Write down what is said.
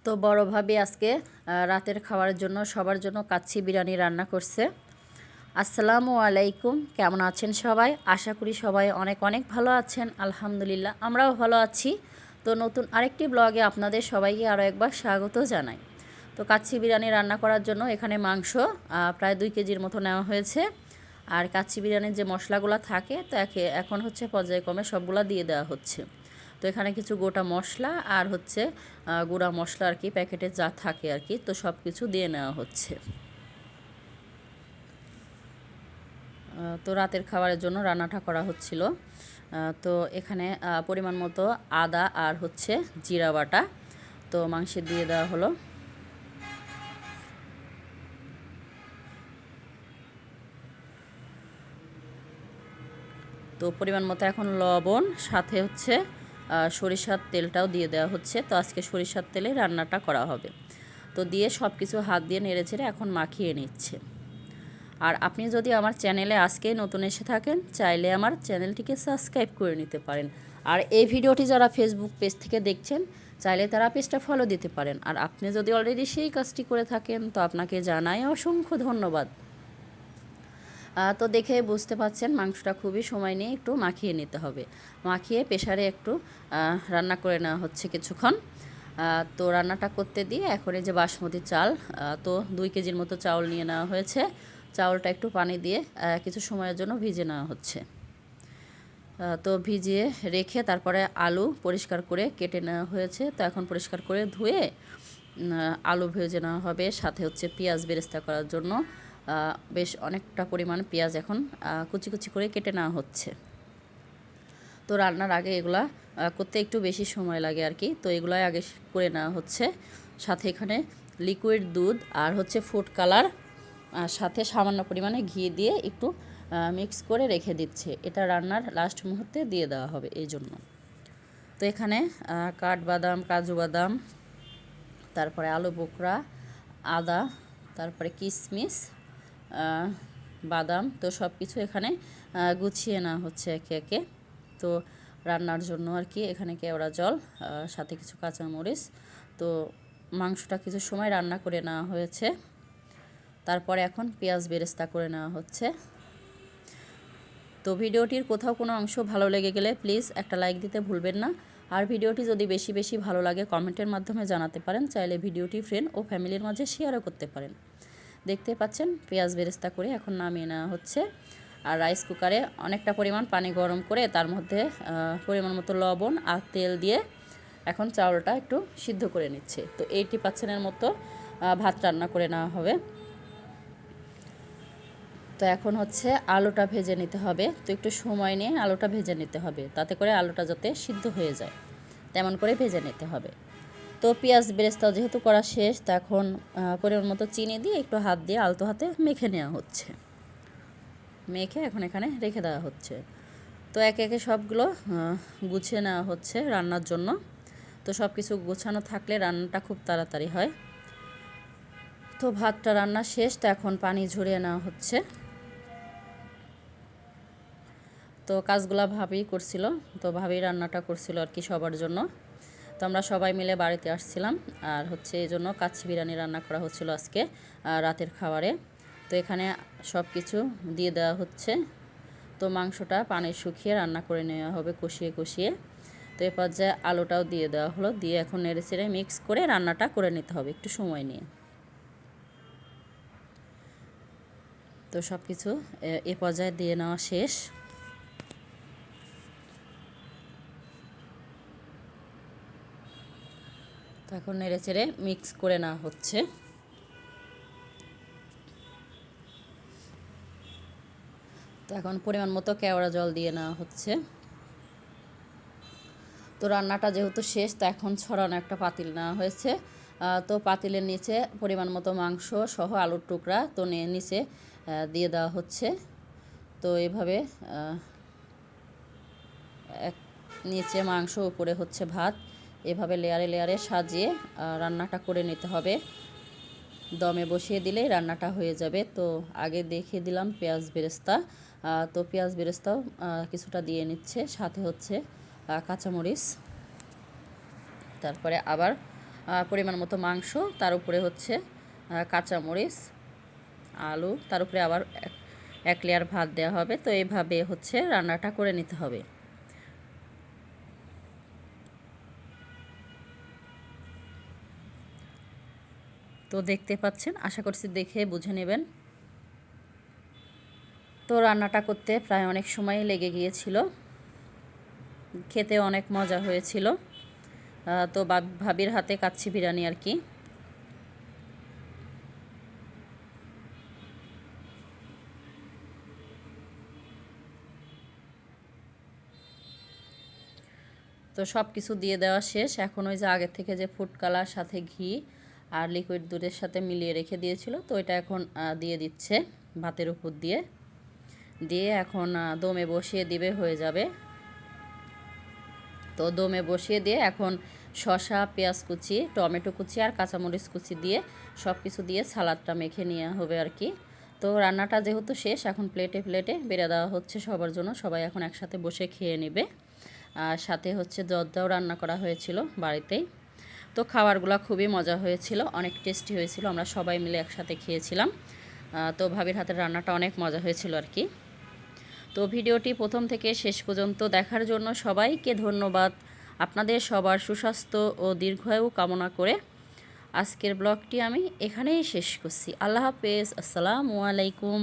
তো বড় ভাবি আজকে রাতের খাওয়ার জন্য সবার জন্য কাচ্চি বিরিয়ানি রান্না করছে। আসসালামু আলাইকুম, কেমন আছেন সবাই? আশা করি সবাই অনেক অনেক ভালো আছেন। আলহামদুলিল্লাহ আমরাও ভালো আছি। তো নতুন আরেকটি ব্লগে আপনাদের সবাইকে আরও একবার স্বাগত জানাই। তো কাচ্চি বিরিয়ানি রান্না করার জন্য এখানে মাংস প্রায় 2 কেজির মতো নেওয়া হয়েছে। আর কাচ্চি বিরিয়ানির যে মশলাগুলো থাকে তো এখন হচ্ছে পর্যায়ক্রমে সবগুলা দিয়ে দেওয়া হচ্ছে। তো এখানে কিছু গোটা মশলা আর হচ্ছে গুঁড়া মশলা আর কি, প্যাকেটে যা থাকে আর কি, তো সব কিছু দিয়ে নেওয়া হচ্ছে। তো রাতের খাবারের জন্য রান্নাটা করা হচ্ছিল। তো এখানে পরিমাণ মতো আদা আর হচ্ছে জিরা বাটা তো মাংসে দিয়ে দেওয়া হলো। তো পরিমাণ মতো এখন লবণ, সাথে হচ্ছে সরিষার তেলটাও দিয়ে দেওয়া হচ্ছে। তো আজকে সরিষার তেলে রান্নাটা করা হবে। তো দিয়ে সব কিছু হাত দিয়ে নেড়েচেড়ে এখন মাখিয়ে নিচ্ছে। আর আপনি যদি আমার চ্যানেলে আজকে নতুন এসে থাকেন, চাইলে আমার চ্যানেলটিকে সাবস্ক্রাইব করে নিতে পারেন। আর এই ভিডিওটি যারা ফেসবুক পেজ থেকে দেখছেন, চাইলে তারা পেজটা ফলো দিতে পারেন। আর আপনি যদি অলরেডি সেই কাজটি করে থাকেন, তো আপনাকে জানাই অসংখ্য ধন্যবাদ। তো দেখে বুঝতে পাচ্ছেন মাংসটা খুবই সময় নিয়ে একটু মাখিয়ে নিতে হবে। মাখিয়ে প্রেসারে একটু রান্না করে নেওয়া হচ্ছে কিছুক্ষণ। তো রান্নাটা করতে দিয়ে এখন এই যে বাসমতি চাল, তো 2 কেজির মতো চাউল নিয়ে নেওয়া হয়েছে। চাউলটা একটু পানি দিয়ে কিছু সময়ের জন্য ভিজে নেওয়া হচ্ছে। তো ভিজিয়ে রেখে তারপরে আলু পরিষ্কার করে কেটে নেওয়া হয়েছে। তো এখন পরিষ্কার করে ধুয়ে আলু ভেজে নেওয়া হবে। সাথে হচ্ছে পেঁয়াজ বেরেস্তা করার জন্য বেশ অনেকটা পরিমাণ পেঁয়াজ এখন কুচি কুচি করে কেটে নেওয়া হচ্ছে। তো রান্নার আগে এগুলা করতে একটু বেশি সময় লাগে আর কি, তো এগুলাই আগে করে নেওয়া হচ্ছে। সাথে এখানে লিকুইড দুধ আর হচ্ছে ফুড কালার আর সাথে সামান্য পরিমাণে ঘি দিয়ে একটু মিক্স করে রেখে দিচ্ছে। এটা রান্নার লাস্ট মুহূর্তে দিয়ে দেওয়া হবে এই জন্য। তো এখানে কাঠবাদাম, কাজু বাদাম, তারপরে আলু বোখরা, আদা, তারপরে কিশমিশ, বাদাম, তো সব কিছু এখানে গুছিয়ে নেওয়া হচ্ছে একে একে। তো রান্নার জন্য আর কি এখানে কেওড়া জল, সাথে কিছু কাঁচামরিচ। তো মাংসটা কিছু সময় রান্না করে নেওয়া হয়েছে। তারপরে এখন পেঁয়াজ বেরেস্তা করে নেওয়া হচ্ছে। তো ভিডিওটির কোথাও কোনো অংশ ভালো লেগে গেলে প্লিজ একটা লাইক দিতে ভুলবেন না। আর ভিডিওটি যদি বেশি বেশি ভালো লাগে কমেন্টের মাধ্যমে জানাতে পারেন। চাইলে ভিডিওটি ফ্রেন্ড ও ফ্যামিলির মাঝে শেয়ারও করতে পারেন। দেখতে পাচ্ছেন পেঁয়াজ বেরেস্তা করে এখন নামিয়ে নেওয়া হচ্ছে। আর রাইস কুকারে অনেকটা পরিমাণ পানি গরম করে তার মধ্যে পরিমাণ মতো লবণ আর তেল দিয়ে এখন চাউলটা একটু সিদ্ধ করে নিচ্ছে। তো 80%-এর মতো ভাত রান্না করে নেওয়া হবে। তো এখন হচ্ছে আলুটা ভেজে নিতে হবে। তো একটু সময় নিয়ে আলুটা ভেজে নিতে হবে, তাতে করে আলুটা যাতে সিদ্ধ হয়ে যায় তেমন করে ভেজে নিতে হবে। তো পেঁয়াজ বেরেস্তা যেহেতু করা শেষ, তো এখন পরিমাণ মতো চিনি দিয়ে একটু হাত দিয়ে আলতো হাতে মেখে নেওয়া হচ্ছে। মেখে এখন এখানে রেখে দেওয়া হচ্ছে। তো একে একে সবগুলো গুছিয়ে নেওয়া হচ্ছে রান্নার জন্য। তো সব কিছু গোছানো থাকলে রান্নাটা খুব তাড়াতাড়ি হয়। তো ভাতটা রান্না শেষ, তো এখন পানি ঝরিয়ে নেওয়া হচ্ছে। তো কাজগুলা ভাবেই করছিল, তো ভাবেই রান্নাটা করছিল আর কি সবার জন্য। তো আমরা সবাই মিলে বাড়িতে আসছিলাম, আর হচ্ছে এই জন্য কাচ্চি বিরিয়ানি রান্না করা হচ্ছিল আজকে রাতের খাবারে। তো এখানে সব কিছু দিয়ে দেওয়া হচ্ছে। তো মাংসটা পানি শুকিয়ে রান্না করে নেওয়া হবে কষিয়ে কষিয়ে। তো এ পর্যায়ে আলুটাও দিয়ে দেওয়া হলো, দিয়ে এখন নেড়ে চেড়ে মিক্স করে রান্নাটা করে নিতে হবে একটু সময় নিয়ে। তো সব কিছু এ পর্যায়ে দিয়ে নেওয়া শেষ। তো এখন নেড়ে চেড়ে মিক্স করে নেওয়া হচ্ছে। তো এখন পরিমাণ মতো কেওড়া জল দিয়ে নেওয়া হচ্ছে। তো রান্নাটা যেহেতু শেষ, তো এখন ছড়ানো একটা পাতিল নেওয়া হয়েছে। তো পাতিলের নিচে পরিমাণ মতো মাংস সহ আলুর টুকরা তো নিচে দিয়ে দেওয়া হচ্ছে। তো এভাবে এক নিচে মাংস, উপরে হচ্ছে ভাত, এভাবে লেয়ারে লেয়ারে সাজিয়ে রান্নাটা করে নিতে হবে। দমে বসিয়ে দিলেই রান্নাটা হয়ে যাবে। তো আগে দেখিয়ে দিলাম পেঁয়াজ বেরেস্তা। তো পেঁয়াজ বেরেস্তাও কিছুটা দিয়ে নিচ্ছে, সাথে হচ্ছে কাঁচামরিচ, তারপরে আবার পরিমাণ মতো মাংস, তার উপরে হচ্ছে কাঁচামরিচ, আলু, তার উপরে আবার এক লেয়ার ভাত দেওয়া হবে। তো এইভাবে হচ্ছে রান্নাটা করে নিতে হবে। তো দেখতে পাচ্ছেন, আশা করছি দেখে বুঝে নেবেন। তো রান্নাটা করতে প্রায় অনেক সময় লেগে গিয়েছিল, খেতে অনেক মজা হয়েছিল। তো ভাবির হাতে কাচ্চি বিরিয়ানি আর কি। তো সব কিছু দিয়ে দেওয়া শেষ। এখন ওই যে আগের থেকে যে ফুড কালার সাথে ঘি আর লিকুইড দুধের সাথে মিলিয়ে রেখে দিয়েছিল, তো এটা এখন দিয়ে দিচ্ছে ভাতের উপর দিয়ে। দিয়ে এখন দমে বসিয়ে দিবে, হয়ে যাবে। তো দমে বসিয়ে দিয়ে এখন শসা, পেঁয়াজ কুচি, টমেটো কুচি আর কাঁচামরিচ কুচি দিয়ে সব কিছু দিয়ে সালাদটা মেখে নেওয়া হবে আর কি। তো রান্নাটা যেহেতু শেষ, এখন প্লেটে প্লেটে বেড়ে দেওয়া হচ্ছে সবার জন্য। সবাই এখন একসাথে বসে খেয়ে নেবে। আর সাথে হচ্ছে জর্দাও রান্না করা হয়েছিল বাড়িতেই। তো খাবারগুলো খুবই মজা হয়েছিল, অনেক টেস্টি হয়েছিল। আমরা সবাই মিলে একসাথে খেয়েছিলাম। তো ভাবির হাতের রান্নাটা অনেক মজা হয়েছিল আর কি। তো ভিডিওটি প্রথম থেকে শেষ পর্যন্ত দেখার জন্য সবাইকে ধন্যবাদ। আপনাদের সবার সুস্বাস্থ্য ও দীর্ঘায়ু কামনা করে আজকের ব্লগটি আমি এখানেই শেষ করছি। আল্লাহ হাফেজ, আসসালামু আলাইকুম।